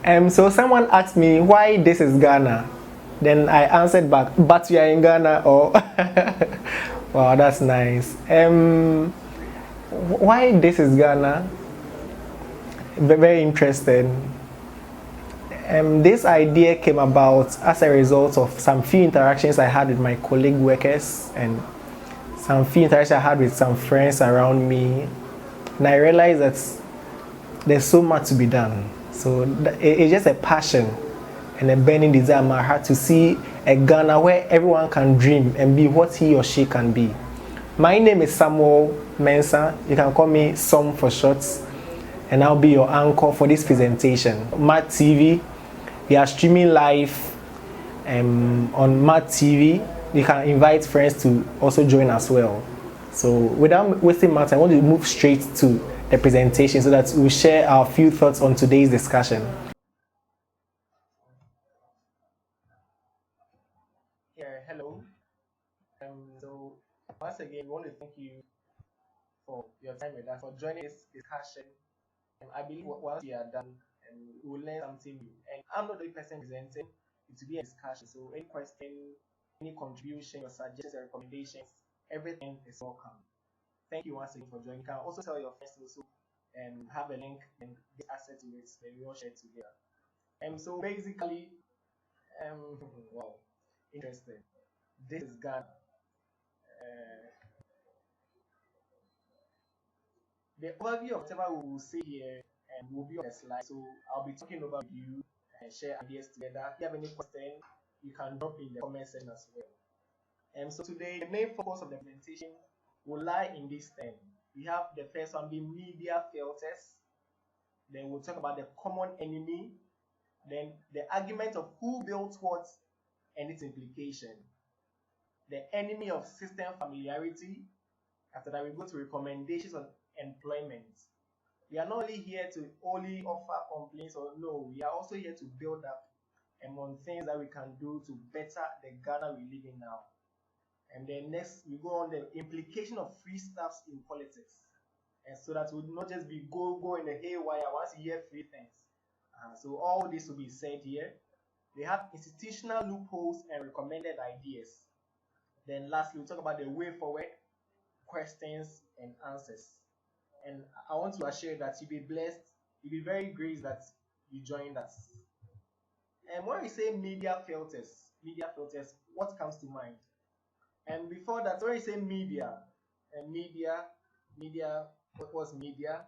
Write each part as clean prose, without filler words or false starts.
So someone asked me why this is Ghana. Then I answered back, but you are in Ghana, or wow, that's nice. Why this is Ghana? Very interesting. This idea came about as a result of some few interactions I had with my colleague workers and some few interactions I had with some friends around me. And I realized that there's so much to be done. So it's just a passion and a burning desire in my heart to see a Ghana where everyone can dream and be what he or she can be. My name is Samuel Mensah. You can call me Som for short. And I'll be your anchor for this presentation. Matt TV, we are streaming live on Matt TV. You can invite friends to also join as well. So without wasting much time, I want to move straight to the presentation so that we'll share our few thoughts on today's discussion. Yeah, hello. So once again, we want to thank you for your time with us, for joining this discussion. I believe once we are done, we'll learn something new. And I'm not the person presenting; it will be a discussion. So any question, any contribution, or suggestions, or recommendations, everything is welcome. Thank you once again for joining. You can also tell your friends also and have a link and get access to it, then we all share together. So basically, wow, interesting. This is Ghana. The overview of whatever we will say here will be on the slide. So I'll be talking over you and share ideas together. If you have any question, you can drop in the comment section as well. So today, the main focus of the presentation will lie in this 10. We have the first one being media filters. Then we'll talk about the common enemy. Then the argument of who built what and its implication. The enemy of system familiarity. After that, we go to recommendations on employment. We are not only here to only offer complaints, or no, we are also here to build up on things that we can do to better the Ghana we live in now. And then next, we go on the implication of free staffs in politics. And so that would not just be go in the haywire once you hear free things. So all this will be said here. They have institutional loopholes and recommended ideas. Then lastly, we'll talk about the way forward, questions and answers. And I want to assure you that you'll be blessed, you'll be very grateful that you joined us. And when we say media filters, what comes to mind? And before that, when you say media, what was media?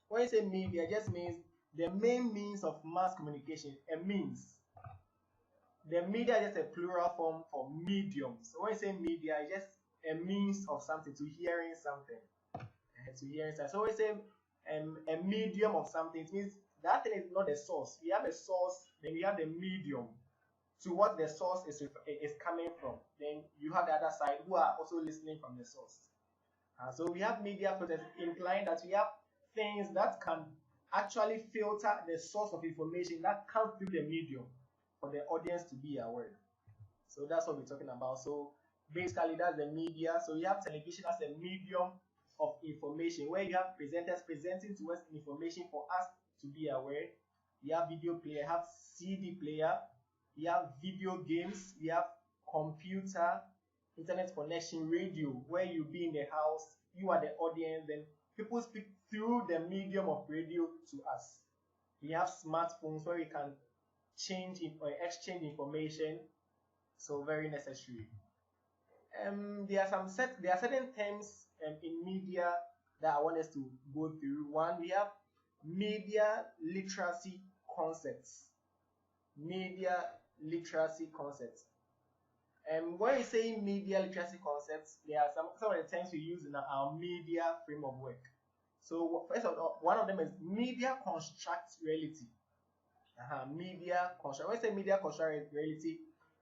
When you say media, it just means the main means of mass communication, a means. The media is just a plural form for medium. So when you say media, it's just a means of something, to hearing something. So when you say a medium of something, it means that thing is not the source. We have a source, then we have the medium to what the source is coming from. Then you have the other side who are also listening from the source. So we have media filters, implying that we have things that can actually filter the source of information that comes through the medium for the audience to be aware. So that's what we're talking about. So basically, that's the media. So you have television as a medium of information, where you have presenters presenting to us information for us to be aware. You have video player, you have CD player, you have video games, you have computer, internet connection, radio, where you be in the house, you are the audience, then people speak through the medium of radio to us. We have smartphones where we can change or exchange information, so very necessary. There are certain terms in media that I want us to go through. One, we have media literacy concepts. Media literacy concepts. When we say media literacy concepts, there are some of the terms we use in our media frame of work. So first of all, one of them is media constructs reality. Media construct. When we say media construct reality,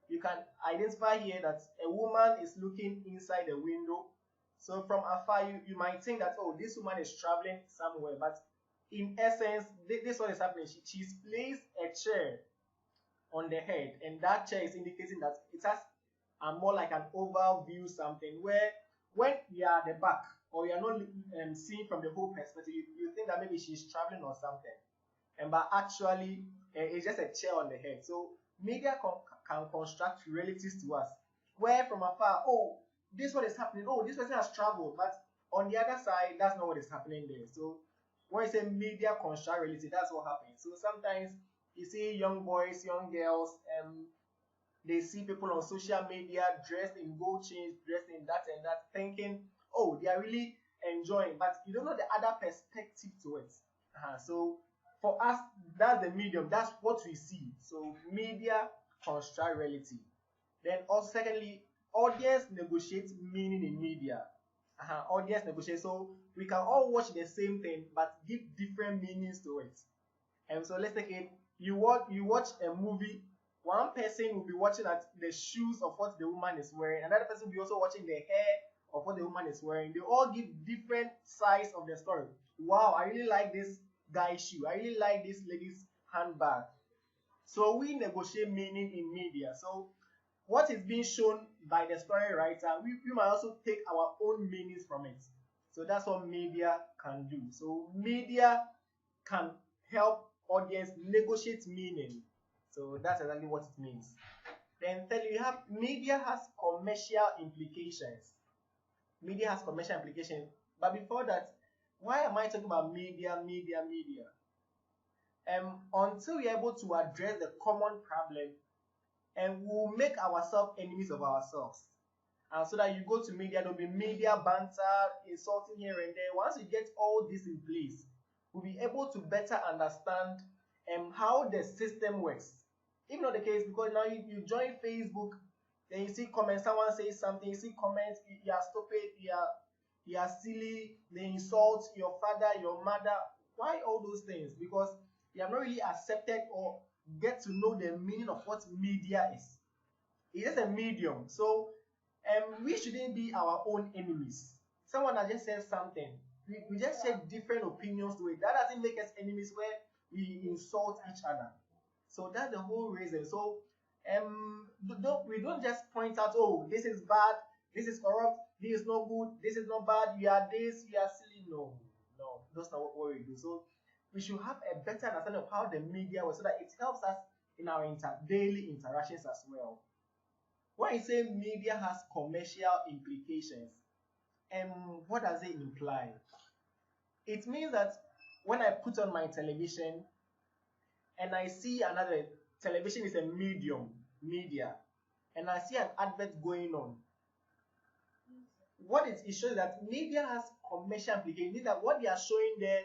you can identify here that a woman is looking inside the window. So from afar, you might think that, oh, this woman is traveling somewhere, but in essence, this what is happening. She's placed a chair on the head, and that chair is indicating that it has more like an oval view, something where when you are at the back or you are not seeing from the whole perspective, you think that maybe she's traveling or something. and but actually it's just a chair on the head. So media can construct realities to us, where from afar, oh, this what is happening, oh, this person has traveled, but on the other side, that's not what is happening there. So when you say media construct reality, that's what happens. So sometimes you see young boys, young girls, they see people on social media dressed in gold chains, dressed in that and that, thinking, oh, they are really enjoying, but you don't know the other perspective to it. So for us, that's the medium, that's what we see. So media construct reality. Then also secondly, audience negotiates meaning in media. Audience negotiate. So we can all watch the same thing but give different meanings to it. And so let's take it. You watch a movie. One person will be watching at the shoes of what the woman is wearing. Another person will be also watching the hair of what the woman is wearing. They all give different sides of the story. Wow, I really like this guy's shoe. I really like this lady's handbag. So we negotiate meaning in media. So what is being shown by the story writer, we might also take our own meanings from it. So that's what media can do. So media can help audience negotiate meaning. So that's exactly what it means. Then thirdly, we have media has commercial implications. Media has commercial implications. But before that, why am I talking about media, media, media? Until we're able to address the common problem, and we'll make ourselves enemies of ourselves. And so that you go to media, there'll be media banter, insulting here and there. Once we get all this in place, we'll be able to better understand how the system works. If not the case, because now you join Facebook, then you see comments, someone says something, you see comments, you are stupid, you are silly, they insult your father, your mother. Why all those things? Because you have not really accepted or get to know the meaning of what media is. It is a medium. So we shouldn't be our own enemies. Someone has just said something. We just share different opinions to it. That doesn't make us enemies where we insult each other. So that's the whole reason. So we don't just point out, oh, this is bad, this is corrupt, this is not good, this is not bad, you are this, you are silly. No, that's not what we do. So we should have a better understanding of how the media works so that it helps us in our daily interactions as well. When I say media has commercial implications, what does it imply? It means that when I put on my television and I see another, television is a media, and I see an advert going on, what it shows that media has commercial implications. It means that what they are showing there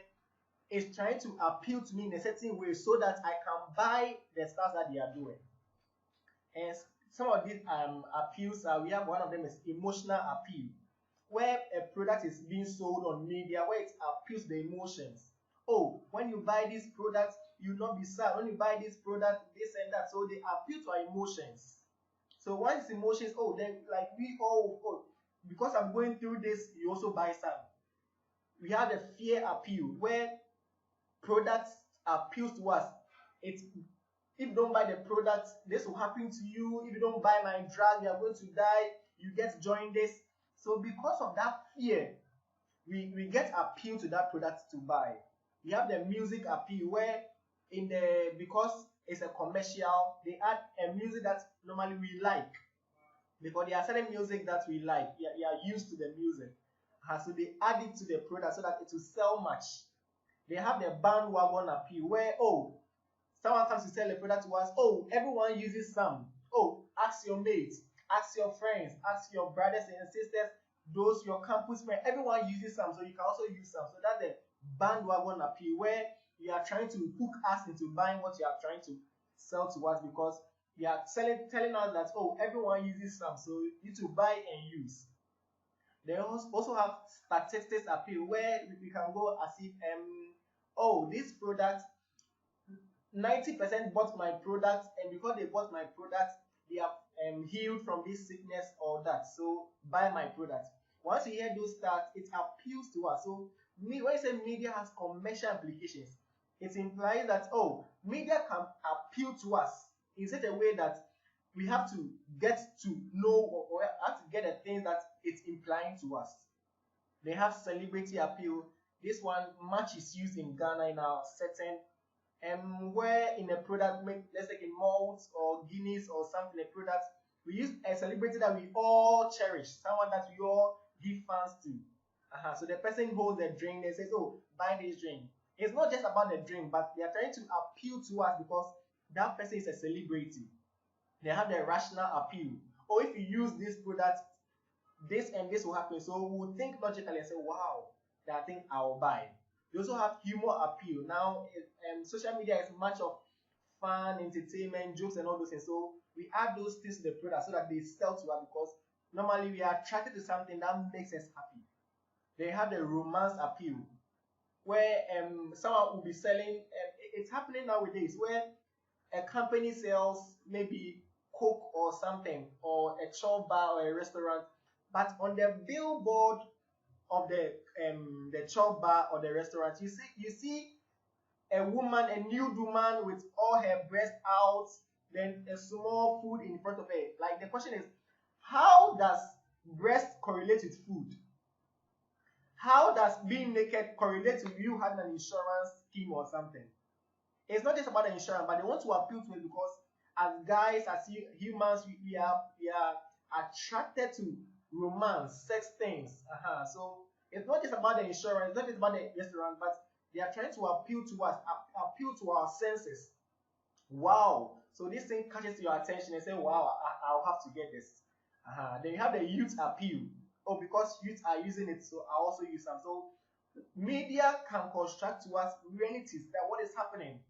is trying to appeal to me in a certain way so that I can buy the stuff that they are doing. And some of these appeals, we have one of them is emotional appeal, where a product is being sold on media, where it appeals the emotions. Oh, when you buy this product, you'll not be sad. When you buy this product, this and that. So they appeal to our emotions. So once emotions, oh, then like we all, oh, because I'm going through this, you also buy some. We have the fear appeal, where products appeals to us. It's if you don't buy the product, this will happen to you. If you don't buy my drug, you are going to die. You get join this. So because of that fear, we get appeal to that product to buy. We have the music appeal, where because it's a commercial, they add a music that normally we like, because there are certain music that we like. We are used to the music, so they add it to the product so that it will sell much. They have the bandwagon appeal, where someone comes to sell a product to us. Oh, everyone uses some. Oh, ask your mates, ask your friends, ask your brothers and sisters, those your campus friends. Everyone uses some, so you can also use some. So that's the bandwagon appeal, where you are trying to hook us into buying what you are trying to sell to us, because you are telling us that, oh, everyone uses some, so you need to buy and use. They also have statistics appeal, where we can go as if oh, this product, 90% bought my product, and because they bought my product, they have healed from this sickness or that, so buy my product. Once you hear those stats, it appeals to us. So when you say media has commercial implications, it implies that, oh, media can appeal to us in such a way that we have to get to know, or have to get the things that it's implying to us. They have celebrity appeal. This one, much is used in Ghana in our certain where in a product, let's say in malls or Guinness or something, a product, we use a celebrity that we all cherish, someone that we all give fans to. So the person holds the drink, they say, oh, buy this drink. It's not just about the drink, but they are trying to appeal to us because that person is a celebrity. They have the rational appeal. Or if you use this product, this and this will happen. So we'll think logically and say, wow, that thing I'll buy. They also have humor appeal. Now, social media is much of fun, entertainment, jokes, and all those things. So we add those things to the product so that they sell to us because normally we are attracted to something that makes us happy. They have the romance appeal where someone will be selling, it's happening nowadays where a company sells maybe Coke or something, or a chop bar or a restaurant, but on the billboard of the chop bar or the restaurant, you see a woman, a nude woman with all her breasts out, then a small food in front of her. Like the question is, how does breast correlate with food? How does being naked correlate to you having an insurance scheme or something? It's not just about the insurance, but they want to appeal to it because as guys, as humans, we are attracted to romance, sex things. So it's not just about the insurance, it's not just about the restaurant, but they are trying to appeal to us, appeal to our senses. Wow. So this thing catches your attention and say, wow, I'll have to get this. Then you have the youth appeal. Oh, because youth are using it, so I also use them. So media can construct to us realities that what is happening.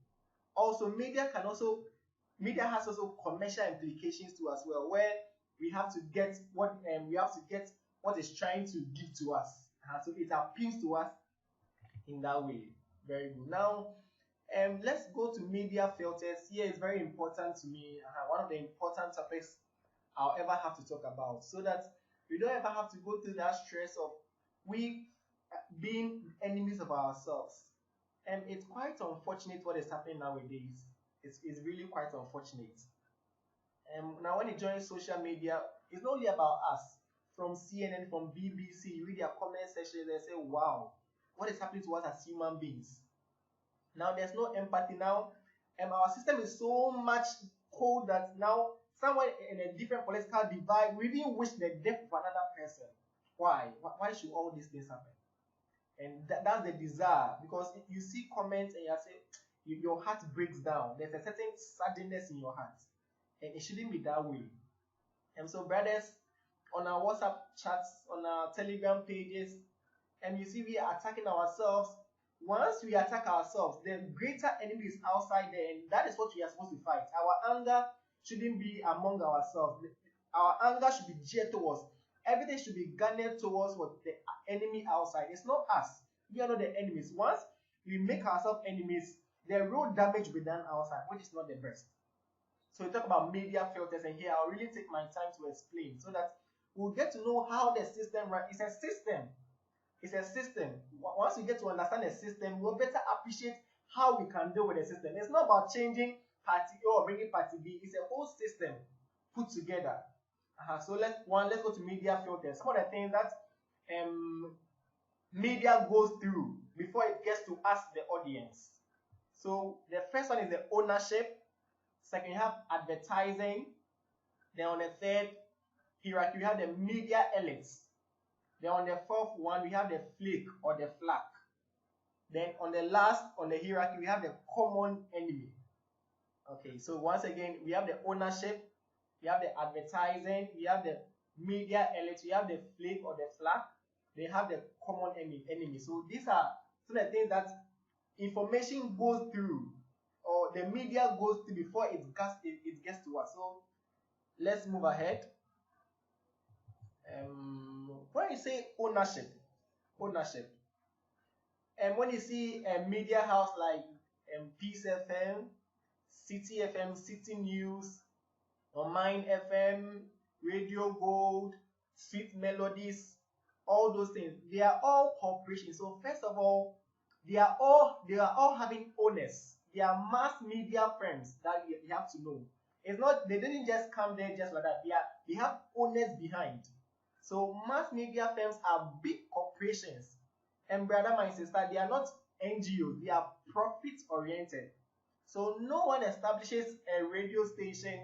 Also, media has also commercial implications to us, well, where we have to get what it's trying to give to us. So it appeals to us in that way. Very good. Now, let's go to media filters. Here is very important to me. One of the important topics I'll ever have to talk about, so that we don't ever have to go through that stress of we being enemies of ourselves. And it's quite unfortunate what is happening nowadays. It's really quite unfortunate. Now, when you join social media, it's not only about us. From CNN, from BBC, you read their comment section, they say, wow, what is happening to us as human beings? Now, there's no empathy. Now, our system is so much cold that now, somewhere in a different political divide, we even wish the death of another person. Why? Why should all these things happen? And that's the desire, because if you see comments and you say your heart breaks down, there's a certain sadness in your heart, and it shouldn't be that way. And so, brothers, on our WhatsApp chats, on our Telegram pages, and you see we are attacking ourselves. Once we attack ourselves, the greater enemy is outside there, and that is what we are supposed to fight. Our anger shouldn't be among ourselves. Our anger should be geared towards. Everything should be garnered towards what the enemy outside. It's not us. We are not the enemies. Once we make ourselves enemies, the real damage will be done outside, which is not the best. So we talk about media filters, and here I'll really take my time to explain so that we'll get to know how the system runs. It's a system. It's a system. Once we get to understand the system, we'll better appreciate how we can deal with the system. It's not about changing party A or bringing party B. It's a whole system put together. So let's go to media filters. Some of the things that media goes through before it gets to us, the audience. So the first one is the ownership. Second, you have advertising. Then on the third hierarchy, we have the media elites. Then on the fourth one, we have the flake or the flack. Then on the last, on the hierarchy, we have the common enemy. Okay, so once again, we have the ownership, we have the advertising, we have the media elites, we have the flake or the flack, they have the common enemy. So these are some of the things that information goes through, or the media goes through before it gets to us. So let's move ahead. When you say ownership, and when you see a media house like Peace FM, City FM, City News, or Mind FM, Radio Gold, Sweet Melodies, all those things, they are all corporations. So first of all, they are all having owners. They are mass media firms that you have to know. It's not, they didn't just come there just like that. They have owners behind. So mass media firms are big corporations. And brother, my sister, they are not NGOs. They are profit oriented. So no one establishes a radio station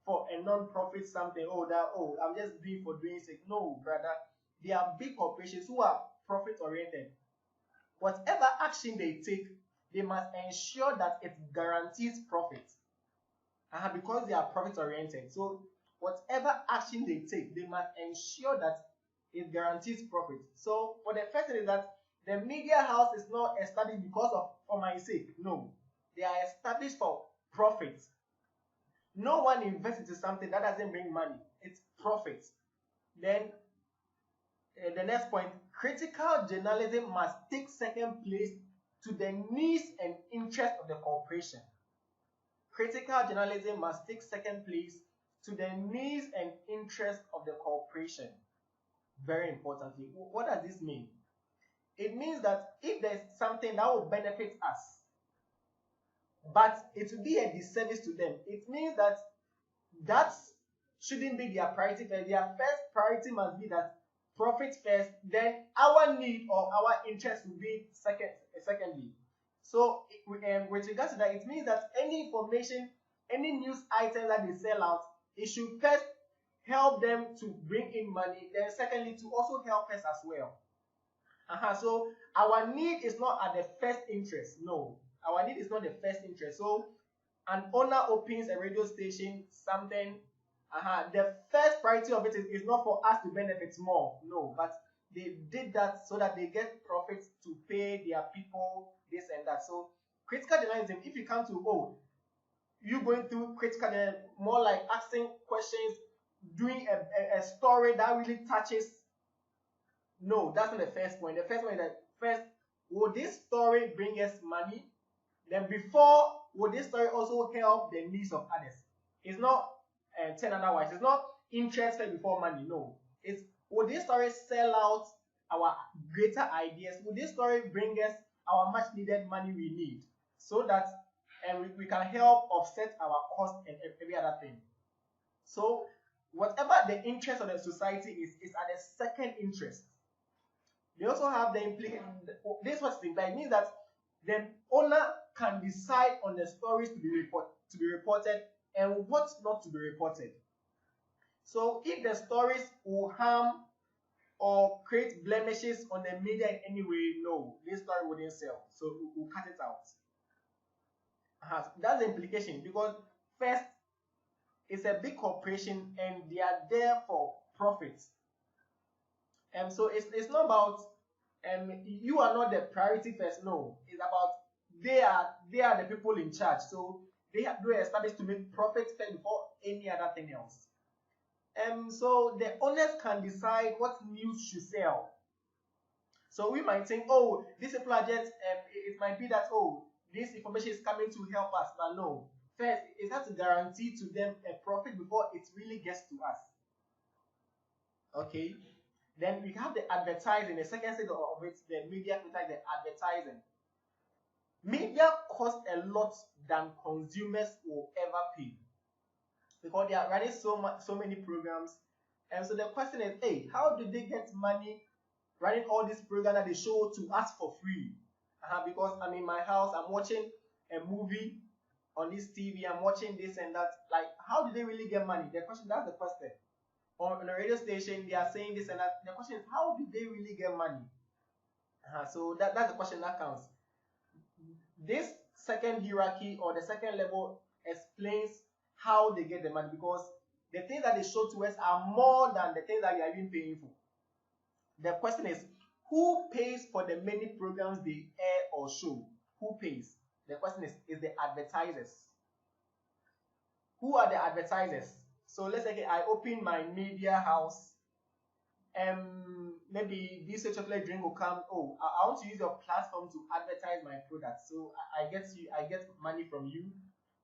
for a non-profit something. I'm just doing for doing sake. No, brother. They are big corporations who are profit oriented. Whatever action they take, they must ensure that it guarantees profit. Because they are profit oriented. So whatever action they take, they must ensure that it guarantees profit. So for the first thing is that the media house is not established because of for my sake. No, they are established for profit. No one invests into something that doesn't bring money. It's profit. Then the next point, critical journalism must take second place to the needs and interest of the corporation. Critical journalism must take second place to the needs and interest of the corporation. Very importantly, what does this mean? It means that if there's something that will benefit us, but it will be a disservice to them, it means that that shouldn't be their priority first. Their first priority must be that profit first, then our need or our interest will be secondly. So with regards to that, it means that any information, any news item that they sell out, it should first help them to bring in money, then secondly to also help us as well. So our need is not at the first interest. No, our need is not the first interest. So an owner opens a radio station, something, the first priority of it is not for us to benefit more. No, but they did that so that they get profits to pay their people this and that. So critical journalism, if you come to you going through critical journalism, more like asking questions, doing a story that really touches. No, that's not the first point. The first point is that first, will this story bring us money? Then before, will this story also help the needs of others? It's not turn otherwise. It's not interest before money. No, it's will this story sell out our greater ideas? Will this story bring us our much needed money we need so that we can help offset our cost and every other thing? So whatever the interest of the society is at the second interest. They also have the implication. This what it means that the owner can decide on the stories to be reported and what not to be reported. So if the stories will harm or create blemishes on the media in any way, no, this story wouldn't sell. So we'll cut it out. That's the implication, because first, it's a big corporation and they are there for profits. So it's not about you are not the priority first. No, it's about they are the people in charge. So they are established to make profit first before any other thing else. So the owners can decide what news should sell. So we might think, this people are just it might be that this information is coming to help us, but no. First, it has to guarantee to them a profit before it really gets to us. Okay. Then we have the advertising, the second stage of it, the media, the advertising. Media costs a lot than consumers will ever pay, because they are running so many programs. And so the question is, how do they get money running all these programs that they show to us for free? Because I'm in my house, I'm watching a movie on this TV, I'm watching this and that. Like, how do they really get money? That's the question. On a radio station, they are saying this and that. The question is, how do they really get money? So that's the question that counts. This second hierarchy or the second level explains how they get the money, because the things that they show to us are more than the things that we are even paying for. The question is, who pays for the many programs they air or show? Who pays? The question is the advertisers. Who are the advertisers? So let's say I open my media house, maybe this chocolate drink will come. I want to use your platform to advertise my product. So I get money from you.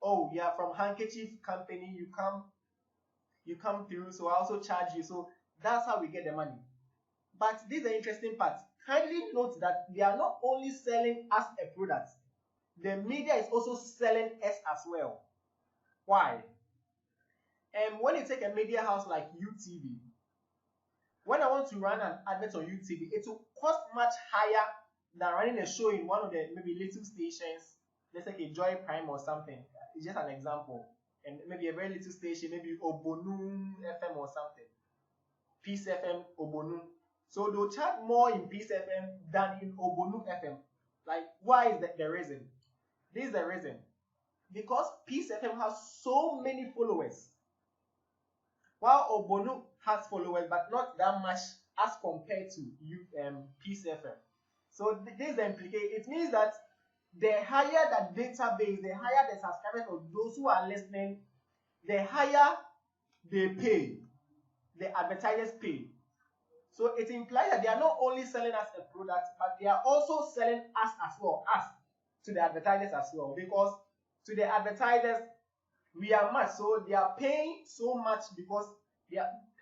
You are from handkerchief company. You come through. So I also charge you. So that's how we get the money. But this is the interesting part. Kindly note that they are not only selling us a product. The media is also selling us as well. Why? When you take a media house like UTV, when I want to run an advert on UTV, it will cost much higher than running a show in one of the maybe little stations let's say a Joy Prime or something. It's just an example. And maybe a very little station, maybe Obonu FM or something. Peace FM, Obonu. So they'll charge more in Peace FM than in Obonu FM. Like, why is that the reason? This is the reason. Because Peace FM has so many followers. While Obonu has followers, but not that much as compared to Peace FM. So this is the implication. It means that the higher the database, the higher the subscribers of those who are listening, the higher they pay, the advertisers pay. So it implies that they are not only selling us a product, but they are also selling us as well, us to the advertisers as well. Because to the advertisers, we are much, so they are paying so much because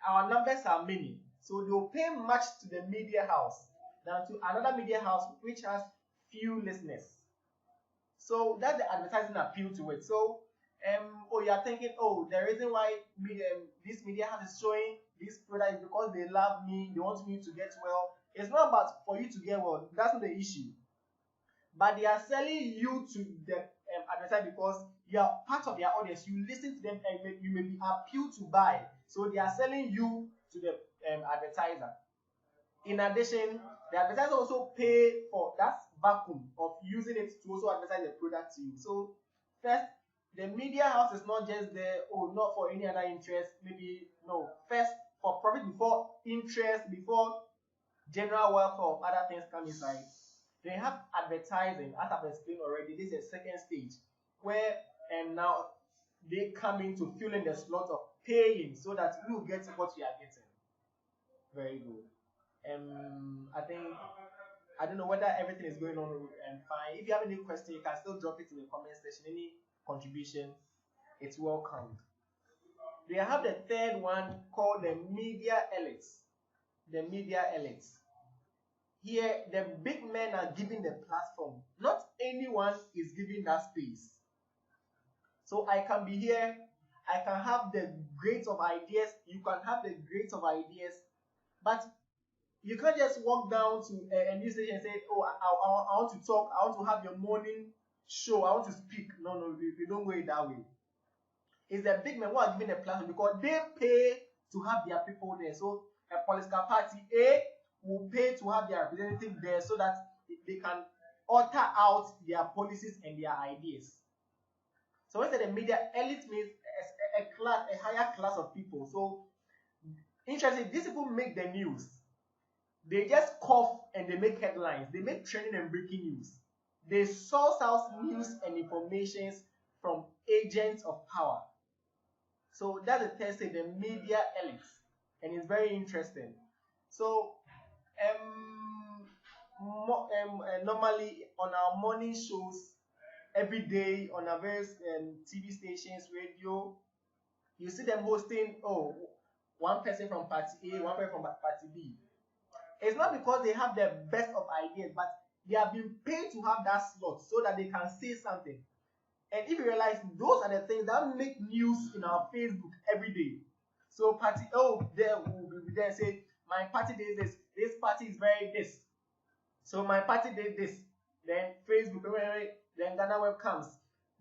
our numbers are many. So they will pay much to the media house than to another media house which has few listeners. So that's the advertising appeal to it. So you are thinking, the reason why this media house is showing this product is because they love me, they want me to get well. It's not about for you to get well. That's not the issue. But they are selling you to the advertiser because you are part of their audience. You listen to them and you may be appealed to buy. So they are selling you to the advertiser. In addition, the advertiser also pay for that vacuum of using it to also advertise the product to you. So first, the media house is not just there, not for any other interest. Maybe no. First, for profit before interest, before general welfare of other things come inside. They have advertising, as I've explained already. This is a second stage where now they come in to fill in the slot of paying so that you get what you are getting. Very good. I don't know whether everything is going on fine. If you have any question, you can still drop it in the comment section. Any contribution, it's welcome. They have the third one called the media elites. The media elites. Here, the big men are giving the platform. Not anyone is giving that space. So I can be here. I can have the great of ideas. You can have the great of ideas. But you can't just walk down to a news station and say, I want to talk. I want to have your morning show. I want to speak. No, we don't go it that way. It's the big men who are giving the platform because they pay to have their people there. So a political party A will pay to have their representative there so that they can alter out their policies and their ideas. So when I say the media elite means a higher class of people. So interesting, these people make the news. They just cough and they make headlines. They make trending and breaking news. They source out news and information from agents of power. So that's the third stage, the media elites, and it's very interesting. So normally on our morning shows, every day on our various TV stations, radio, you see them hosting one person from party A, one person from party B. It's not because they have the best of ideas, but they have been paid to have that slot so that they can say something. And if you realize, those are the things that make news in our Facebook every day. So party there will be there and say, my party did this party is very this. So my party did this. Then Facebook, then Ghana Web comes.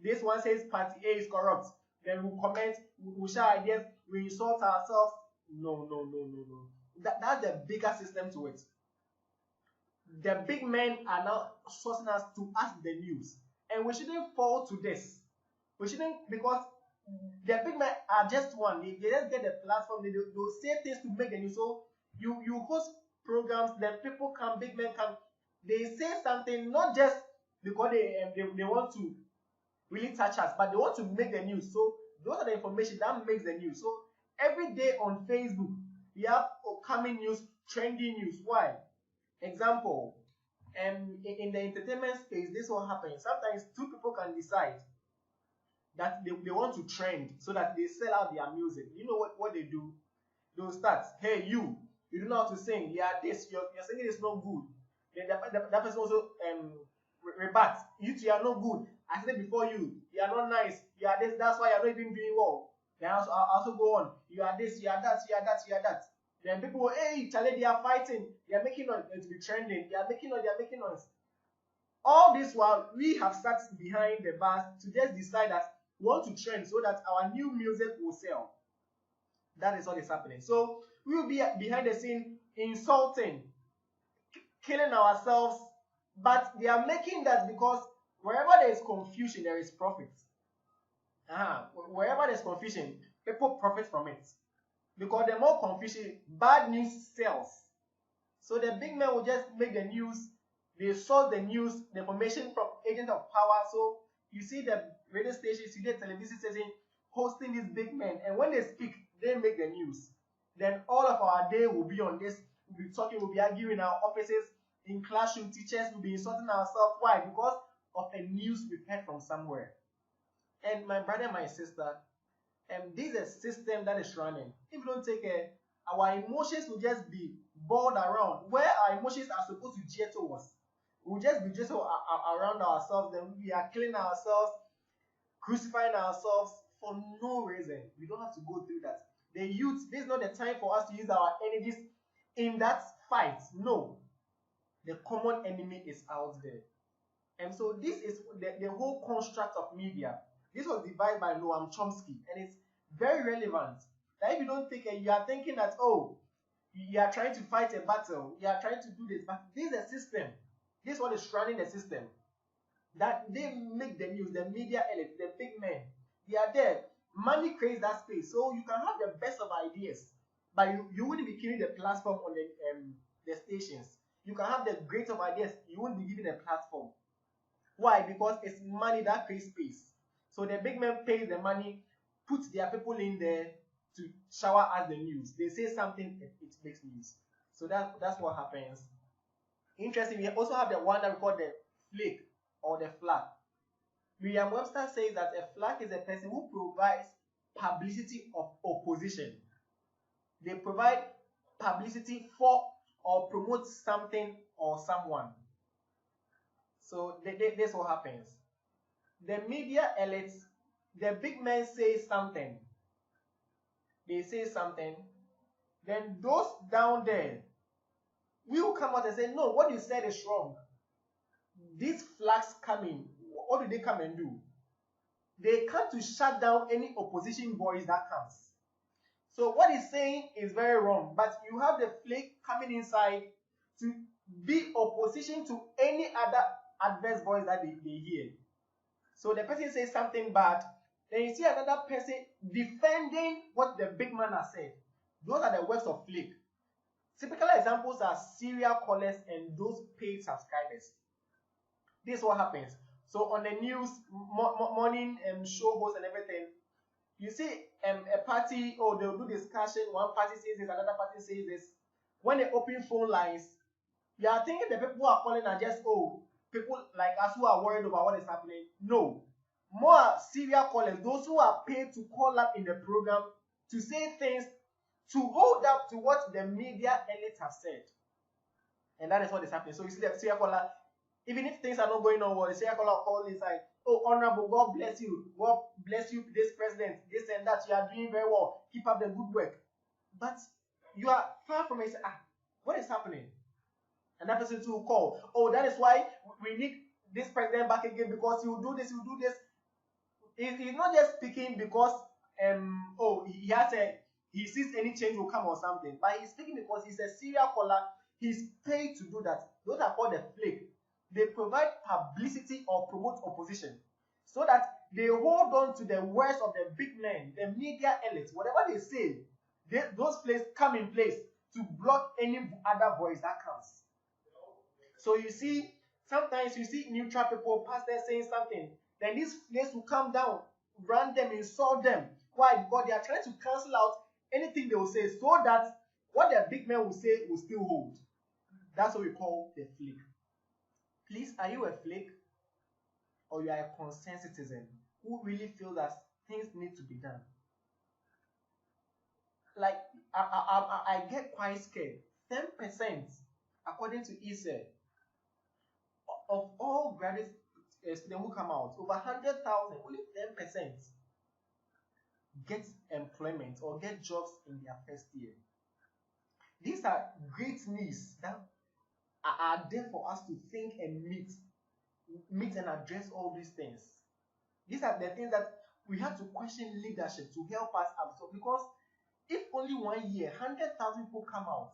This one says party A is corrupt. Then we'll comment, we'll share ideas, we insult ourselves. No. That's the bigger system to it. The big men are now sourcing us to ask the news. And we shouldn't fall to this. We shouldn't, because the big men are just one. They just get the platform, they'll say things to make the news. So you host programs, then people come, big men come, they say something not just because they want to really touch us, but they want to make the news. So those are the information that makes the news. So every day on Facebook, we have upcoming news, trending news. Why? Example, in the entertainment space, this will happen. Sometimes two people can decide that they want to trend so that they sell out their music. You know what they do? They'll start, hey, you don't know how to sing. Yeah, this, your singing is not good. Then that person also rebut. You are not good. I said before you are not nice. You are this, that's why you are not even doing well. Then I also go on. You are this, you are that, you are that, you are that. Then people will, hey, Charlie, they are fighting. They are making noise to be trending. They are making noise. All this while we have sat behind the bars to just decide that we want to trend so that our new music will sell. That is what is happening. So we will be behind the scene insulting, killing ourselves, but they are making that because wherever there is confusion, there is profit. Wherever there's confusion, people profit from it. Because the more confusion, bad news sells. So the big men will just make the news. They source the news, the information from agents of power. So you see the radio stations, you see the television station hosting these big men. And when they speak, they make the news. Then all of our day will be on this. We'll be talking, we'll be arguing in our offices, in classroom, teachers will be insulting ourselves. Why? Because of a news we've heard from somewhere. And my brother and my sister, this is a system that is running. If you don't take care, our emotions will just be boiled around where our emotions are supposed to jeer towards. We'll just be just around ourselves, then we are killing ourselves, crucifying ourselves for no reason. We don't have to go through that. The youth, this is not the time for us to use our energies in that fight. No. The common enemy is out there. And so this is the whole construct of media. This was devised by Noam Chomsky, and it's very relevant. That if you don't think, you are thinking that, oh, you are trying to fight a battle, you are trying to do this, but this is a system. This is what is running the system. That they make the news, the media elite, the big men, they are there. Money creates that space, so you can have the best of ideas, but you wouldn't be killing the platform on the stations. You can have the great of ideas, you won't be given a platform. Why? Because it's money that creates space. So the big men pay the money, put their people in there to shower us the news. They say something, it makes news. So that's what happens. Interesting, we also have the one that we call the flake or the flag. Merriam-Webster says that a flag is a person who provides publicity of opposition. They provide publicity for or promote something or someone. So this what happens. The media elites, the big men say something. They say something. Then those down there will come out and say, no, what you said is wrong. These flags come in. What do they come and do? They come to shut down any opposition voice that comes. So what he's saying is very wrong. But you have the flag coming inside to be opposition to any other adverse voice that they hear. So the person says something bad, then you see another person defending what the big man has said. Those are the works of flake. Typical examples are serial callers and those paid subscribers. This is what happens. So on the news, morning show hosts and everything, you see a party, they'll do discussion, one party says this, another party says this. When they open phone lines, you are thinking the people who are calling are just, people like us who are worried about what is happening. No. More serial callers, those who are paid to call up in the program to say things, to hold up to what the media elites have said. And that is what is happening. So you see the serial caller, even if things are not going on well, the serial caller calls inside, honorable, God bless you. God bless you, this president, this and that. You are doing very well. Keep up the good work. But you are far from it. What is happening? And that person too will call. That is why we need this president back again because he will do this, he will do this. He's not just speaking because he sees any change will come or something. But he's speaking because he's a serial caller. He's paid to do that. Those are called the flake. They provide publicity or promote opposition so that they hold on to the words of the big men, the media elites. Whatever they say, those places come in place to block any other voice that comes. So you see, sometimes you see neutral people, pastors saying something, then this place will come down, run them, insult them. Why? Because they are trying to cancel out anything they will say so that what the big men will say will still hold. That's what we call the flake. Please, are you a flake? Or you are a concerned citizen who really feel that things need to be done? Like, I get quite scared. 10%, according to ESA, of all graduate students who come out, over 100,000, only 10% get employment or get jobs in their first year. These are great needs that are there for us to think and meet. meet and address all these things. These are the things that we have to question leadership to help us absorb. Because if only 1 year, 100,000 people come out,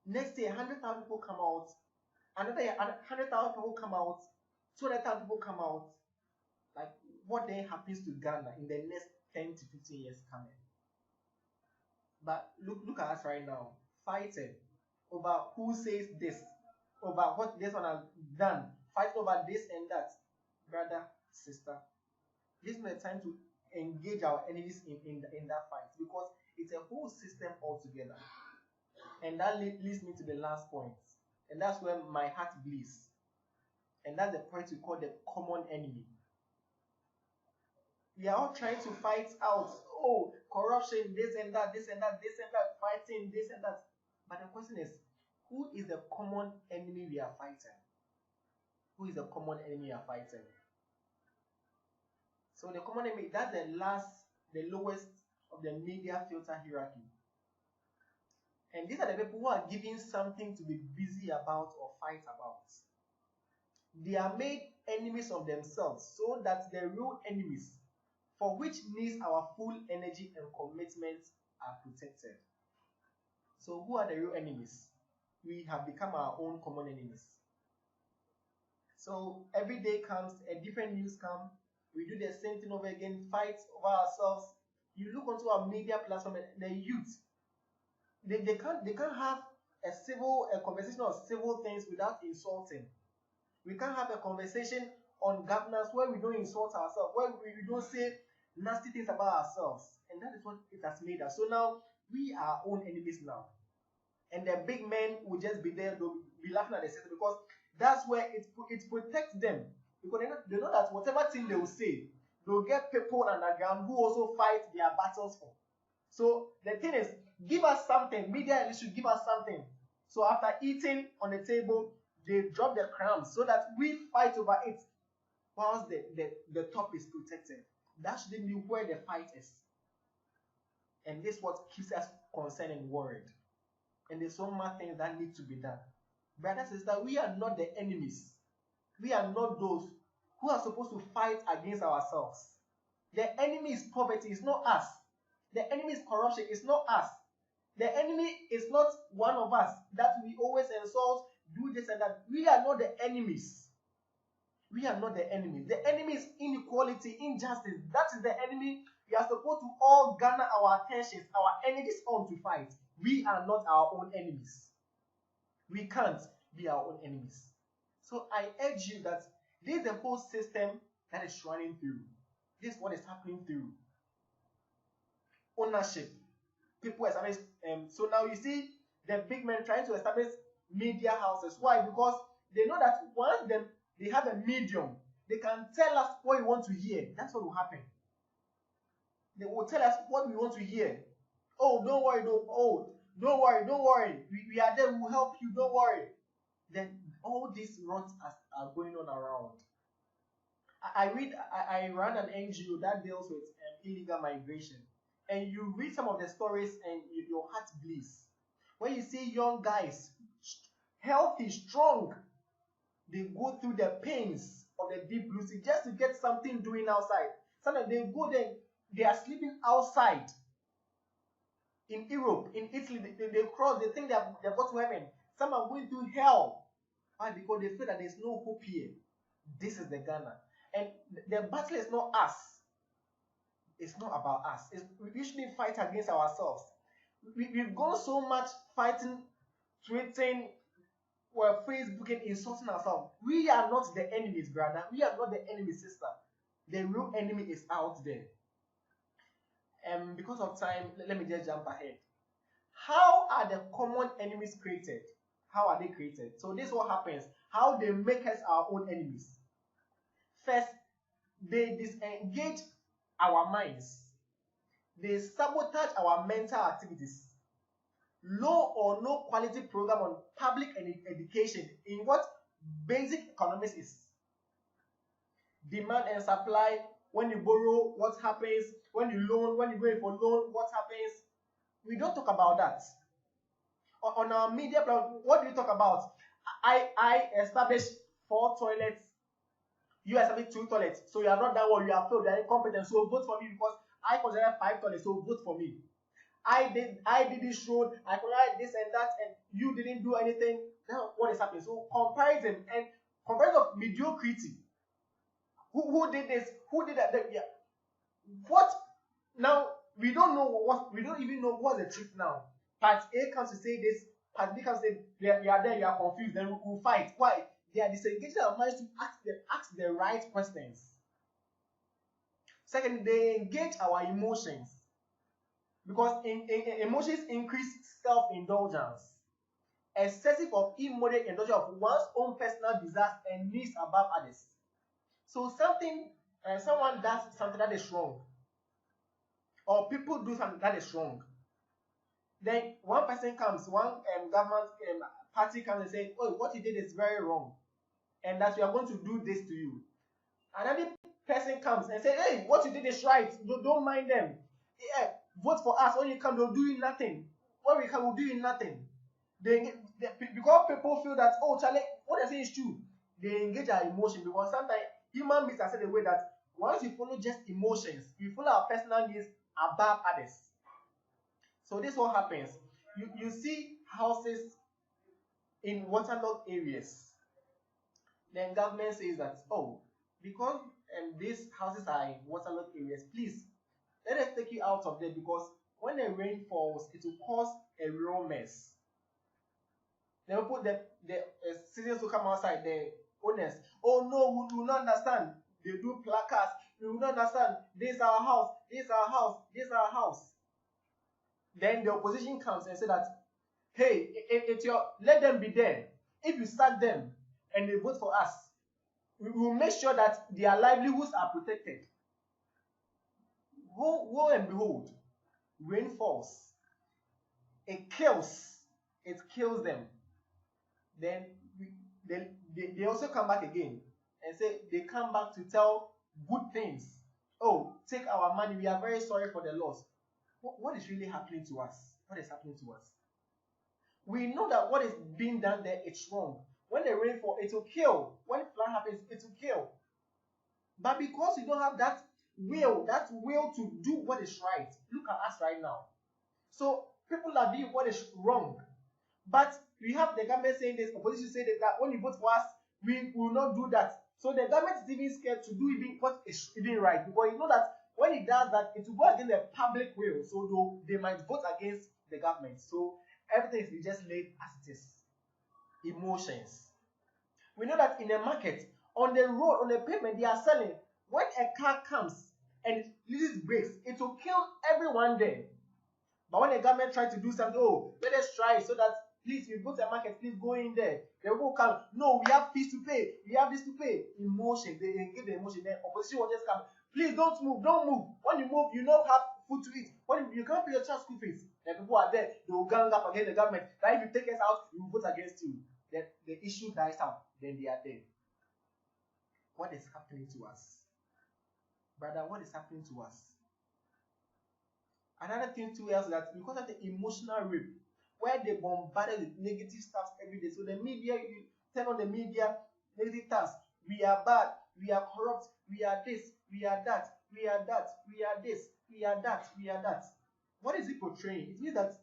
next year 100,000 people come out, another year 100,000 people come out, 200,000 people come out, like what then happens to Ghana in the next 10 to 15 years coming? But look at us right now, fighting over who says this, over what this one has done, fighting over this and that. Brother, sister, this is the time to engage our enemies in that fight, because it's a whole system altogether. And that leads me to the last point, and that's where my heart bleeds. And that's the point we call the common enemy. We are all trying to fight out, oh, corruption, this and that, this and that, this and that, fighting, this and that. But the question is, who is the common enemy we are fighting? Who is the common enemy we are fighting? So the common enemy, that's the lowest of the media filter hierarchy. And these are the people who are given something to be busy about or fight about. They are made enemies of themselves, so that the real enemies, for which needs our full energy and commitment, are protected. So who are the real enemies? We have become our own common enemies. So every day comes, a different news comes, we do the same thing over again, fight over ourselves. You look onto our media platform, the youth, they can't have a conversation on civil things without insulting. We can't have a conversation on governance where we don't insult ourselves, where we don't say nasty things about ourselves. And that is what it has made us. So now we are our own enemies now. And the big men will just be there, they'll be laughing at the system, because that's where it protects them. Because they know that whatever thing they will say, they'll get people underground who also fight their battles for. So the thing is, give us something. Media should give us something. So after eating on the table, they drop the crumbs so that we fight over it, whilst the top is protected. That shouldn't be where the fight is. And this is what keeps us concerned and worried. And there's so much things that need to be done. Brothers and sisters, we are not the enemies. We are not those who are supposed to fight against ourselves. The enemy is poverty, it's not us. The enemy is corruption, it's not us. The enemy is not one of us that we always insult, do this and that. We are not the enemies. We are not the enemy. The enemy is inequality, injustice. That is the enemy we are supposed to all garner our attentions, our energies on to fight. We are not our own enemies. We can't be our own enemies. So I urge you that this is the whole system that is running through. This is what is happening through. Ownership. People establish. So now you see the big men trying to establish media houses. Why? Because they know that once they have a medium, they can tell us what we want to hear. That's what will happen. They will tell us what we want to hear. Oh, don't worry, don't worry. We are there, we will help you, don't worry. Then all these rots are going on around. I run an NGO that deals with illegal migration. And you read some of the stories and your heart bleeds. When you see young guys, healthy, strong, they go through the pains of the deep blue sea just to get something doing outside. Sometimes they go there, they are sleeping outside. In Europe, in Italy, they cross, they think they've got to heaven. Some are going through hell. Why? Because they feel that there's no hope here. This is the Ghana. And the battle is not us. It's not about us. We shouldn't fight against ourselves. We've gone so much fighting, tweeting, or Facebooking, insulting ourselves. We are not the enemies, brother. We are not the enemy, sister. The real enemy is out there. Because of time, let me just jump ahead. How are the common enemies created? How are they created? So this is what happens. How they make us our own enemies. First, they disengage our minds. They sabotage our mental activities. Low or no quality program on public education in what basic economics is. Demand and supply. When you borrow, what happens? When you loan, when you go in for loan, what happens? We don't talk about that. On our media plan, what do we talk about? I established 4 toilets You established 2 toilets, so you are not that one. You are failed. You are incompetent. So vote for me because I consider 5 toilets. So vote for me. I did this road. I consider this and that, and you didn't do anything. Now what is happening? So comparison of mediocrity. Who did this? Who did that? Yeah. What now? We don't even know what's the truth now. Part A comes to say this, part B comes to say you are there, you are confused, then we'll fight. Why? They are disengaging our minds to ask the right questions. Second, they engage our emotions because emotions increase self-indulgence, excessive of immoderate indulgence of one's own personal desires and needs above others. So someone does something that is wrong, or people do something that is wrong. Then one person comes, one government party comes and says, "Oh, what you did is very wrong, and that we are going to do this to you." Another person comes and says, "Hey, what you did is right. Don't mind them. Yeah, vote for us. When you come, they'll do you nothing. When we come, we'll do you nothing." Because people feel that, oh, Charlie, what I say is true. They engage our emotion because sometimes human beings are set the way that once you follow just emotions, you follow our personal needs above others. So this is what happens. You see houses in waterlogged areas. Then government says that, oh, because these houses are in waterlogged areas, please let us take you out of there because when the rain falls, it will cause a real mess. Then we put the citizens who come outside, the owners. Oh no, we will not understand. They do placards. We will not understand. This is our house. This is our house. This is our house. Then the opposition comes and say that, hey, let them be there. If you sack them and they vote for us, we will make sure that their livelihoods are protected. Woe and behold, rain falls. It kills them. Then they also come back again and say they come back to tell good things. Oh, take our money. We are very sorry for the loss. What is really happening to us? What is happening to us? We know that what is being done there is wrong. When the rain falls, it will kill. When flood happens, it will kill. But because you don't have that will to do what is right, look at us right now. So people are doing what is wrong. But we have the government saying this, opposition saying that when you vote for us, we will not do that. So the government is even scared to do even what is even right, because you know that when it does that, it will go against the public will. So they might vote against the government. So everything is just laid as it is. Emotions. We know that in a market, on the road, on the pavement, they are selling. When a car comes and it loses brakes, it will kill everyone there. But when the government tries to do something, oh, let us try so that please, we go to the market, please go in there. They will come. No, we have fees to pay. We have this to pay. Emotion. They engage the emotion. Then opposition will just come. Please don't move. Don't move. When you move, you don't have food to eat. When you can't pay your child school fees, then people are there. They will gang up against the government. That if you take us out, we will vote against you. Then the issue dies out. Then they are there. What is happening to us? Brother, what is happening to us? Another thing too is that because of the emotional rape, where they bombarded with negative stuff every day. So the media, you turn on the media, negative stuff. We are bad, we are corrupt, we are this, we are that, we are that, we are this, we are that, we are that. What is it portraying? It means that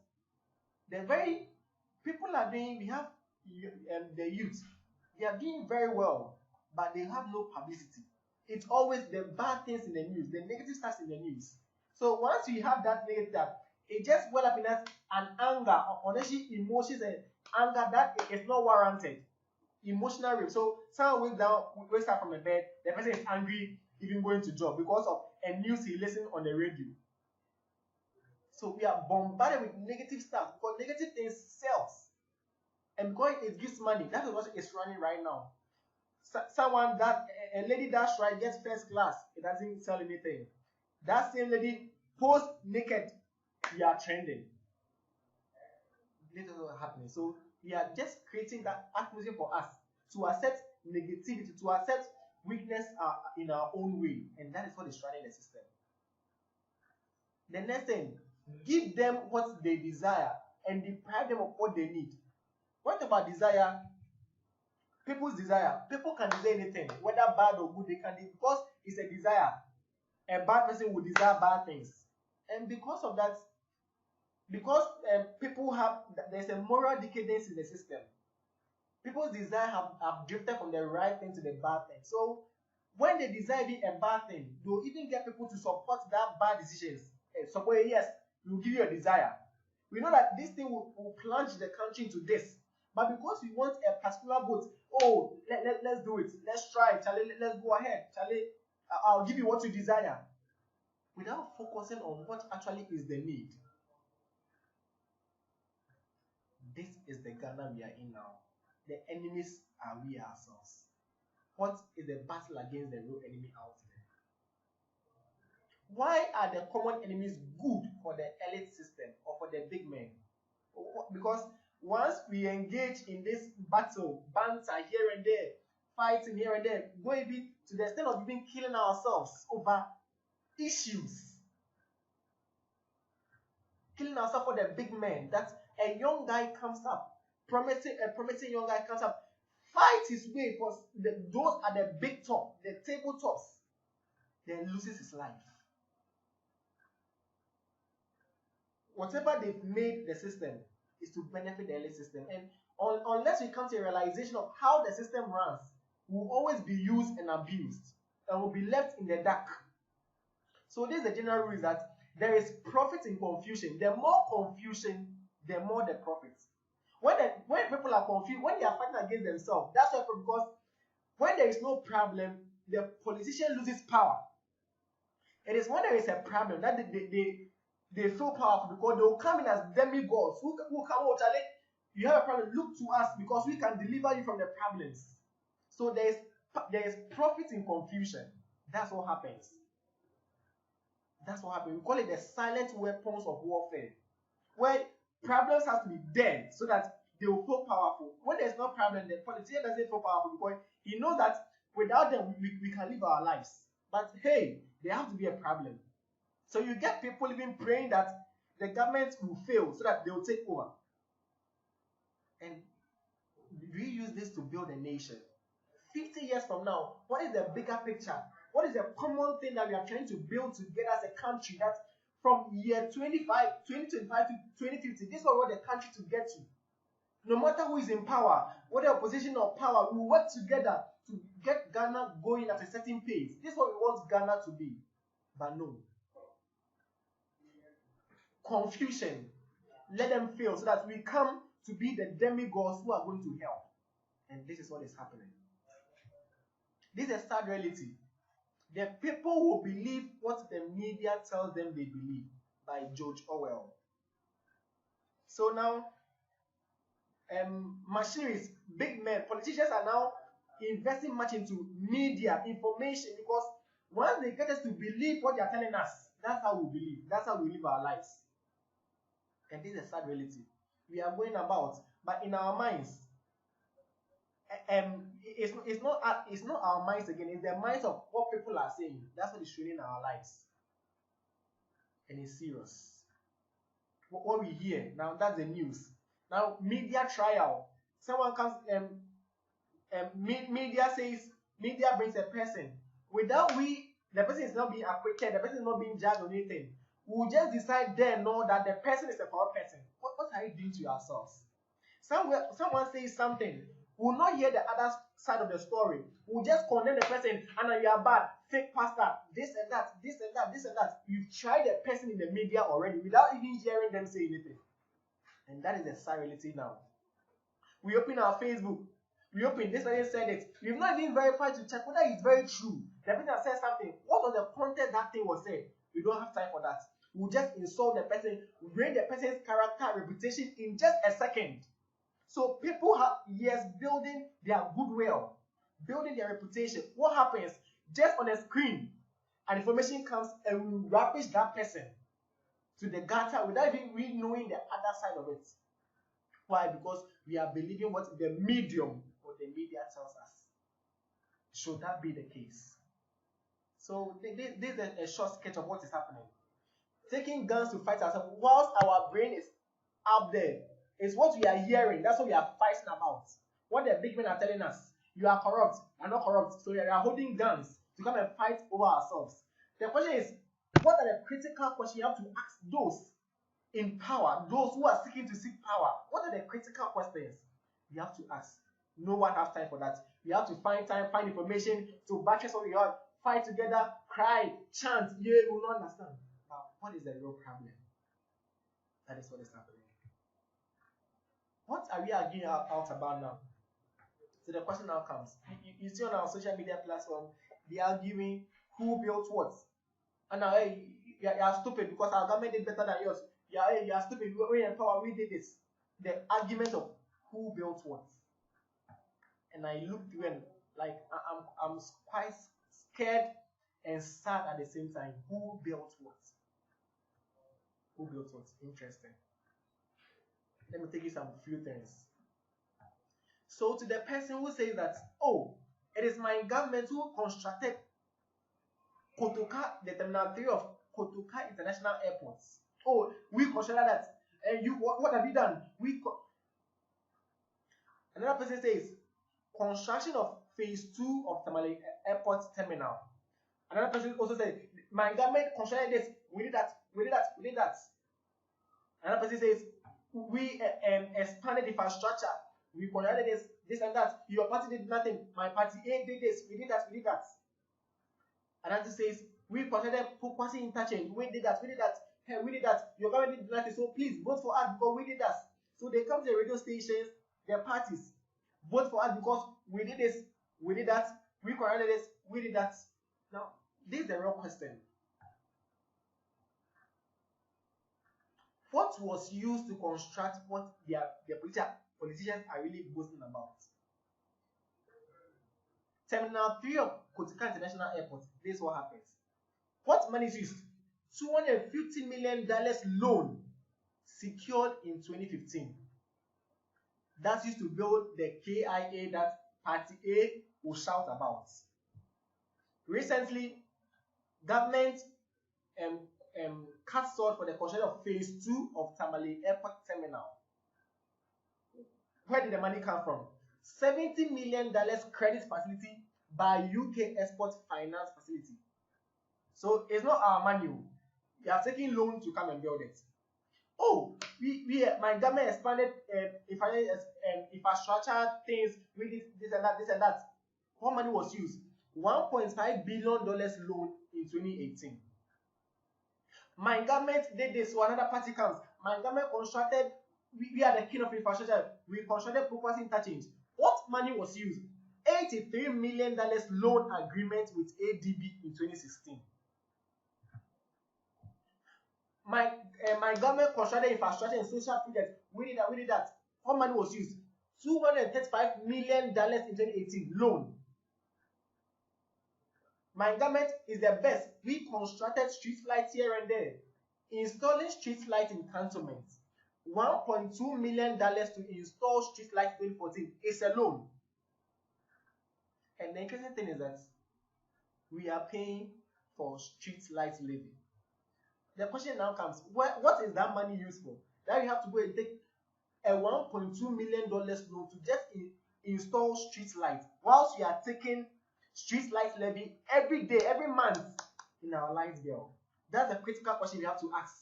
the very people are doing, we have the youth, they are doing very well, but they have no publicity. It's always the bad things in the news, the negative stuff in the news. So once you have that negative, it just well up in us an anger, or actually emotions and anger that is not warranted. Emotional rape. So someone wakes up from the bed, the person is angry, even going to job because of a news he listened on the radio. So we are bombarded with negative stuff because negative things sells, and because it gives money, that is what is running right now. Someone that a lady that's right gets first class, it doesn't sell anything. That same lady post naked, we are trending. This is what happening. So we are just creating that atmosphere for us to accept negativity, to accept weakness in our own way, and that is what is running the system. The next thing, give them what they desire and deprive them of what they need. What about desire? people's desire. People can desire anything, whether bad or good. They can, because it's a desire. A bad person will desire bad things, and because of that, because people have, there's a moral decadence in the system. People's desire have drifted from the right thing to the bad thing. So when they desire be a bad thing, they'll even get people to support that bad decisions. Suppose, yes, we'll give you a desire. We know that this thing will plunge the country into this. But because we want a particular vote, oh, let's do it. Let's try. Charlie, let's go ahead. Charlie, I'll give you what you desire. Without focusing on what actually is the need. This is the Ghana we are in now. The enemies are we ourselves. What is the battle against the real enemy out there? Why are the common enemies good for the elite system or for the big men? Because once we engage in this battle, banter here and there, fighting here and there, go even to the extent of even killing ourselves over issues. Killing ourselves for the big men. That a young guy comes up, a promising young guy comes up, fights his way for those at the big top, the tabletops, then loses his life. Whatever they've made the system is to benefit the elite system. And unless we come to a realization of how the system runs, we'll always be used and abused and will be left in the dark. So this is the general rule, is that there is profit in confusion. The more confusion, the more the profit. When people are confused, when they are fighting against themselves, that's why, because when there is no problem, the politician loses power. It is when there is a problem that they feel powerful, because they will come in as demigods who come out and say, you have a problem, look to us because we can deliver you from the problems. So there is profit in confusion. That's what happens. That's what happens. We call it the silent weapons of warfare, where problems have to be there so that they will feel powerful. When there's no problem, the politician doesn't feel powerful because he knows that without them we can live our lives. But hey, there has to be a problem. So you get people even praying that the government will fail so that they will take over. And we use this to build a nation. 50 years from now, what is the bigger picture? What is the common thing that we are trying to build together as a country, that from year 2025 to 2050, this is what we want the country to get to? No matter who is in power, whether opposition or power, we work together to get Ghana going at a certain pace. This is what we want Ghana to be. But no. Confusion. Let them fail so that we come to be the demigods who are going to hell. And this is what is happening. This is a sad reality. The people will believe what the media tells them they believe, by George Orwell. So now, machineries, big men, politicians are now investing much into media, information, because once they get us to believe what they are telling us, that's how we believe. That's how we live our lives. And this is a sad reality. We are going about, but in our minds, it's not our minds again. It's the minds of what people are saying. That's what is showing in our lives, and it's serious. What we hear now, that's the news. Now, media trial. Someone comes, media says, media brings a person. Without the person is not being acquitted, the person is not being judged or anything. We'll just decide then, know that the person is a corrupt person. What are you doing to yourselves? Someone says something, we'll not hear the other side of the story. We'll just condemn the person, and you are bad, fake pastor, this and that, this and that, this and that. You've tried the person in the media already without even hearing them say anything. And that is the sad reality now. We open our Facebook, we open, this person said it. We've not even verified to check whether it's very true. The person that said something, what was the content that thing was said? We don't have time for that. We'll just insult the person, break the person's character, reputation in just a second. So people have years building their goodwill, building their reputation. What happens? Just on a screen, an information comes and we ravish that person to the gutter without even we knowing the other side of it. Why? Because we are believing what the medium or the media tells us. Should that be the case? So this is a short sketch of what is happening. Taking guns to fight ourselves whilst our brain is up there. It's what we are hearing. That's what we are fighting about. What the big men are telling us. You are corrupt. You are not corrupt. So you are holding guns to come and fight over ourselves. The question is, what are the critical questions you have to ask those in power, those who are seeking to seek power? What are the critical questions you have to ask? No one has time for that. You have to find time, find information to buttress what you have, fight together, cry, chant. You will not understand. But what is the real problem? That is what is happening. What are we arguing out about now? So the question now comes. You see on our social media platform, they are arguing who built what. And now, hey, you are stupid because our government did better than yours. You are stupid. We in power. We did this. The argument of who built what. And I looked through and like I'm quite scared and sad at the same time. Who built what? Who built what? Interesting. Let me take you some few things. So to the person who says that, oh, it is my government who constructed Kotoka, the Terminal 3 of Kotoka International Airport. Oh, we constructed that. And you, what have you done? Another person says, construction of phase 2 of Tamale Airport Terminal. Another person also said, my government constructed this. We did that. We did that. We did that. Another person says, we expanded infrastructure. We constructed this and that. Your party did nothing. My party A did this. We did that. We did that. Another says, we constructed Pokwasi interchange. We did that. We did that. Hey, we did that. Your government did nothing. So please vote for us because we did that. So they come to the radio stations, their parties, vote for us because we did this. We did that. We constructed this. We did that. Now, this is the real question. What was used to construct what the politicians are really boasting about? Terminal 3 of Kotoka International Airport. This is what happens. What money is used? $250 million loan secured in 2015. That's used to build the KIA that Party A will shout about. Recently, government cut short for the construction of phase 2 of Tamale Airport Terminal. Where did the money come from? $70 million credit facility by UK Export Finance Facility. So it's not our money. We are taking loan to come and build it. Oh, my government expanded infrastructure things. We did this and that, this and that. What money was used? $1.5 billion loan in 2018. My government did this, so another party comes. My government constructed, we are the king of infrastructure. We constructed Pokwasi interchange. What money was used? $83 million loan agreement with ADB in 2016. My government constructed infrastructure and social projects. We did that, we did that. What money was used? $235 million in 2018 loan. My government is the best. We constructed street lights here and there. Installing street lights in cantonments. $1.2 million to install street lights in 2014 is a loan. And the interesting thing is that we are paying for street light levy. The question now comes, what is that money used for? Now you have to go and take a $1.2 million loan to just install street lights, whilst you are taking street light levy every day, every month in our light bill. That's a critical question we have to ask.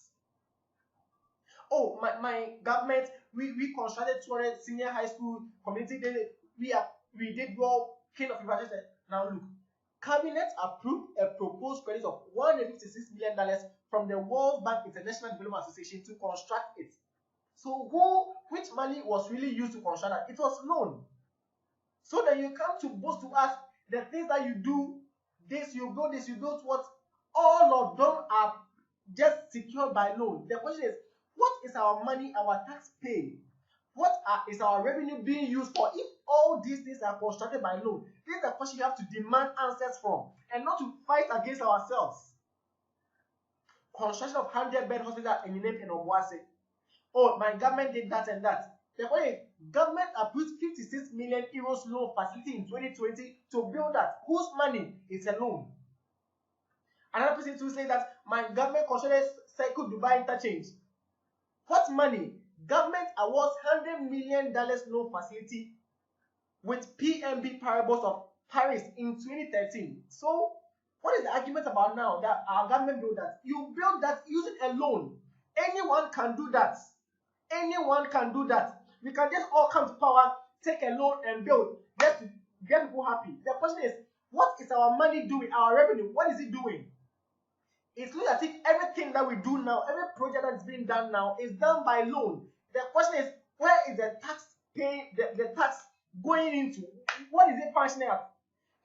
Oh, my government, we constructed 200 senior high school community day. We did well, king of infrastructure. Now look, Cabinet approved a proposed credit of $156 million from the World Bank International Development Association to construct it. So which money was really used to construct that? It was loan. So then you come to boast to us the things that you do, this, you build what? All of them are just secured by loan. The question is, what is our money, our tax paid? What is our revenue being used for if all these things are constructed by loan? This is the question you have to demand answers from and not to fight against ourselves. Construction of 100-bed hospital in Enyimem and Obuasi. Oh, my government did that and that. The point is, government approved 56 million euros loan facility in 2020 to build that. Whose money is a loan? Another person to say that my government constructed Circle Dubai interchange. What money? Government awards $100 million loan facility with PNB Paribas of Paris in 2013. So what is the argument about now that our government built that? You build that using a loan. Anyone can do that. Anyone can do that. We can just all come to power, take a loan and build just to get people happy. The question is, what is our money doing? Our revenue, what is it doing? It's looking as if everything that we do now, every project that is being done now is done by loan. The question is, where is the tax paying, the tax going into? What is it functioning at?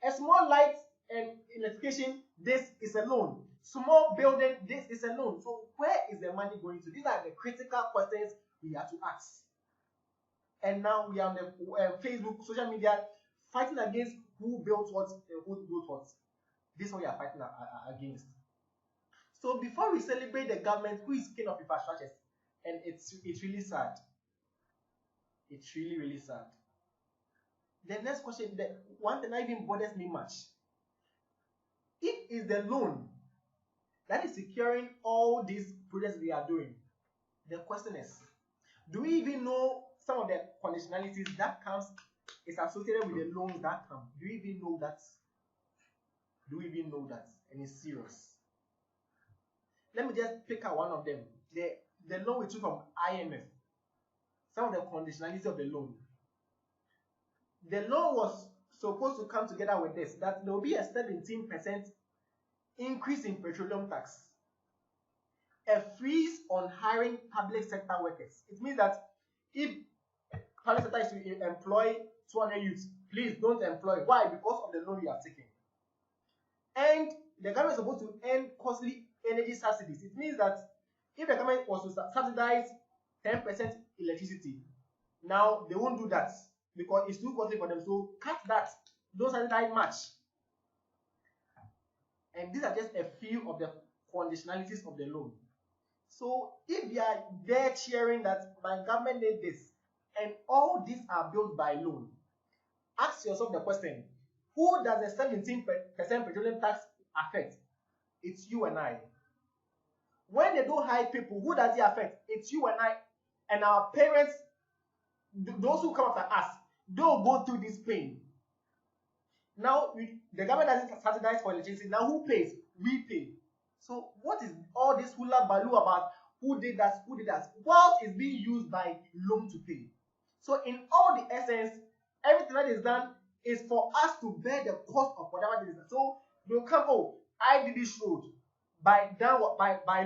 A small light and electrification, this is a loan. Small building, this is a loan. So where is the money going to? These are the critical questions we have to ask. And now we are on the Facebook, social media, fighting against who built what, who built what. This is what we are fighting against. So before we celebrate the government who is king of infrastructures, and it's really sad. It's really, really sad. The next question, the one thing that even bothers me much, it is the loan that is securing all these projects we are doing. The question is, do we even know some of the conditionalities that is associated with the loans that come? Do we even know that? Do we even know that? And it's serious. Let me just pick out one of them. The loan we took from IMF. Some of the conditionalities of the loan. The loan was supposed to come together with this, that there will be a 17% increase in petroleum tax, a freeze on hiring public sector workers. It means that if public sector is to employ 200 youths, please don't employ. Why? Because of the loan you are taking. And the government is supposed to end costly energy subsidies. It means that if the government was to subsidize 10% electricity, now they won't do that because it's too costly for them. So cut that. Don't subsidize much. And these are just a few of the conditionalities of the loan. So if you are there cheering that my government did this, and all these are built by loan, ask yourself the question, who does the 17% petroleum tax affect? It's you and I. When they don't hire people, who does it affect? It's you and I, and our parents, those who come after us, they'll go through this pain. Now, the government doesn't subsidize for electricity. Now, who pays? We pay. So, what is all this hula baloo about? Who did that? Who did that? Wealth is being used by loan to pay. So, in all the essence, everything that is done is for us to bear the cost of whatever it is. So, they'll come, oh, I did this road by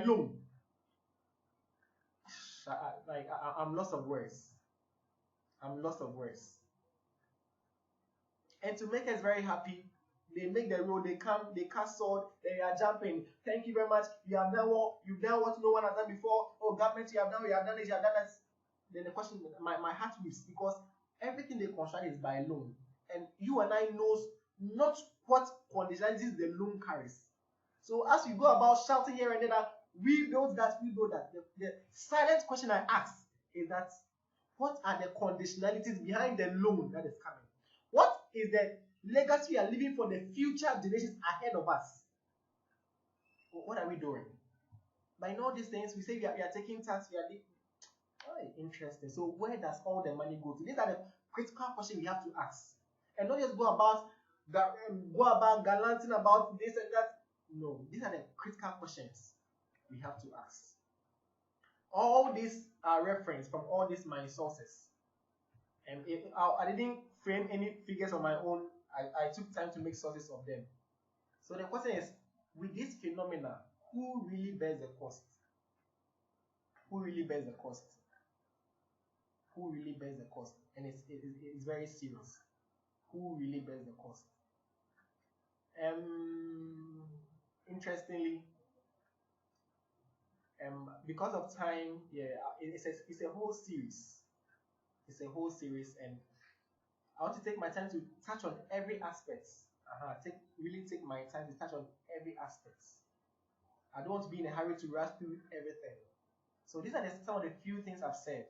loan. I'm lost of words. I'm lost of words. And to make us very happy, they make the road, they come, they cast sword, they are jumping. Thank you very much. You have done what no one has done before. Oh, government, you have done this, you have done that. Then the question, my heart weeps because everything they construct is by loan. And you and I knows not what conditionalities the loan carries. So as we go about shouting here and there that we built that, the silent question I ask is that what are the conditionalities behind the loan that is coming? What is the legacy we are leaving for the future generations ahead of us? What are we doing? By all these things, we say we are taking tax, interesting. So where does all the money go to? These are the critical questions we have to ask. And not just go about gallanting about this and that. No, these are the critical questions we have to ask. All these are reference from all these my sources. And I didn't frame any figures on my own. I took time to make sources of them. So the question is, with this phenomena, who really bears the cost? Who really bears the cost? Who really bears the cost? And it's very serious. Who really bears the cost? Interestingly, because of time, it's a whole series. It's a whole series, and I want to take my time to touch on every aspect. Really take my time to touch on every aspect. I don't want to be in a hurry to rush through everything. So these are some of the few things I've said.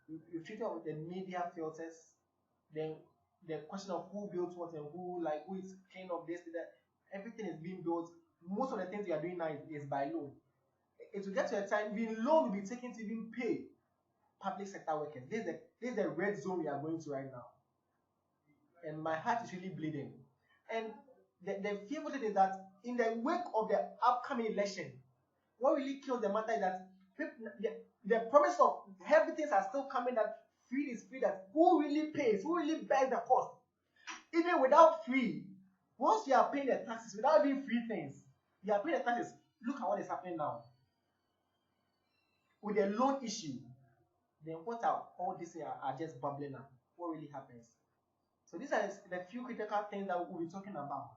We've treated with the media filters, then the question of who built what and who is king of this, that. Everything is being built. Most of the things we are doing now is by loan. It will get to a time when loan will be taken to even pay public sector workers. This is the red zone we are going to right now. and my heart is really bleeding. And the fearful thing is that in the wake of the upcoming election, what really kills the matter is that the promise of everything are still coming, that free is free, that who really pays, who really bears the cost. Even without free, once you are paying the taxes, without even free things, you are paying the taxes. Look at what is happening now. With the loan issue, then what are all these things are just bubbling up? What really happens? So these are the few critical things that we'll be talking about.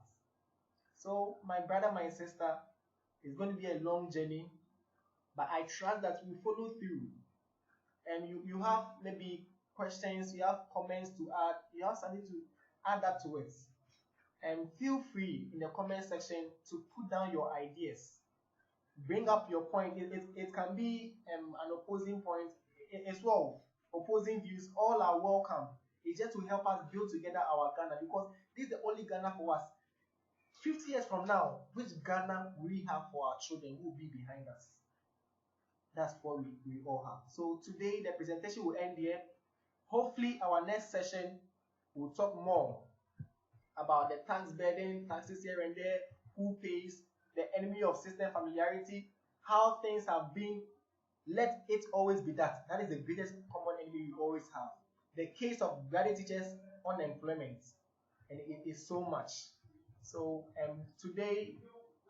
So my brother, my sister, it's going to be a long journey, but I trust that we follow through. And you have maybe questions, you have comments to add, you have something to add that to it. And feel free in the comment section to put down your ideas. Bring up your point. It can be an opposing point as well. Opposing views, all are welcome. It's just to help us build together our Ghana, because this is the only Ghana for us. 50 years from now, which Ghana will we have for our children who will be behind us? That's what we all have. So today the presentation will end here. Hopefully our next session will talk more about the tax burden, taxes here and there, who pays, the enemy of system familiarity, how things have been. Let it always be that. That is the greatest common enemy we always have. The case of graduate teachers unemployment, and it is so much. So today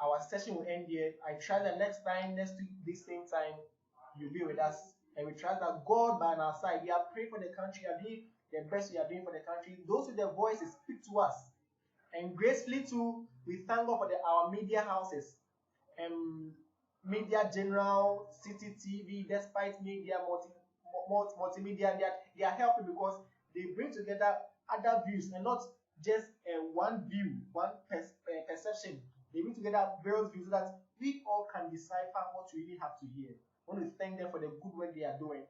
our session will end here. I trust that next week, this same time, you'll be with us, and we trust that God by our side. We are praying for the country, we are doing the best we are doing for the country. Those with their voices speak to us, and gracefully too, we thank God for our media houses, Media General, City TV, Despite Media, Multimedia. They are helping because they bring together other views and not just one view, one perception. They bring together various views so that we all can decipher what we really have to hear. I want to thank them for the good work they are doing.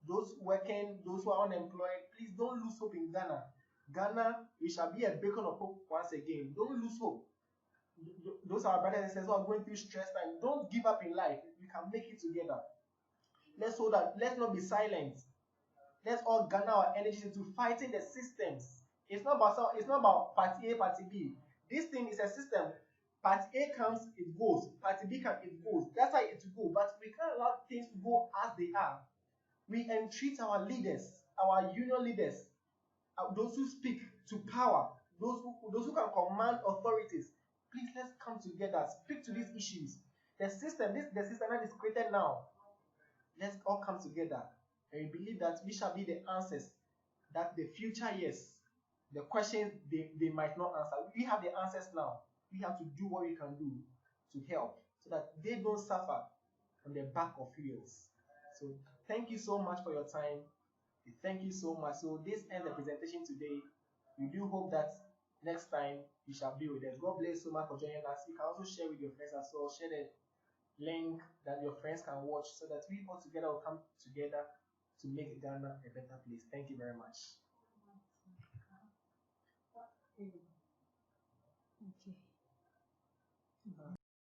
Those working, those who are unemployed, please don't lose hope in Ghana. Ghana, we shall be a beacon of hope once again. Don't lose hope. Those are our brothers and sisters who are going through stress time. Don't give up in life. We can make it together. Let's not be silent. Let's all gather our energies into fighting the systems. It's not about party A, party B. This thing is a system. Party A comes, it goes. Party B comes, it goes. That's how it will go. But we can't allow things to go as they are. We entreat our leaders, our union leaders, those who speak to power, those who can command authorities. Please, let's come together, speak to these issues. The system that is created now, let's all come together and believe that we shall be the answers that the future years, the questions they might not answer. We have the answers now. We have to do what we can do to help so that they don't suffer on the back of wheels. So thank you so much for your time. Thank you so much. So this ends the presentation today. We do hope that next time you shall be with us. God bless so much for joining us. You can also share with your friends as well. Share the link that your friends can watch so that we all together will come together to make Ghana a better place. Thank you very much.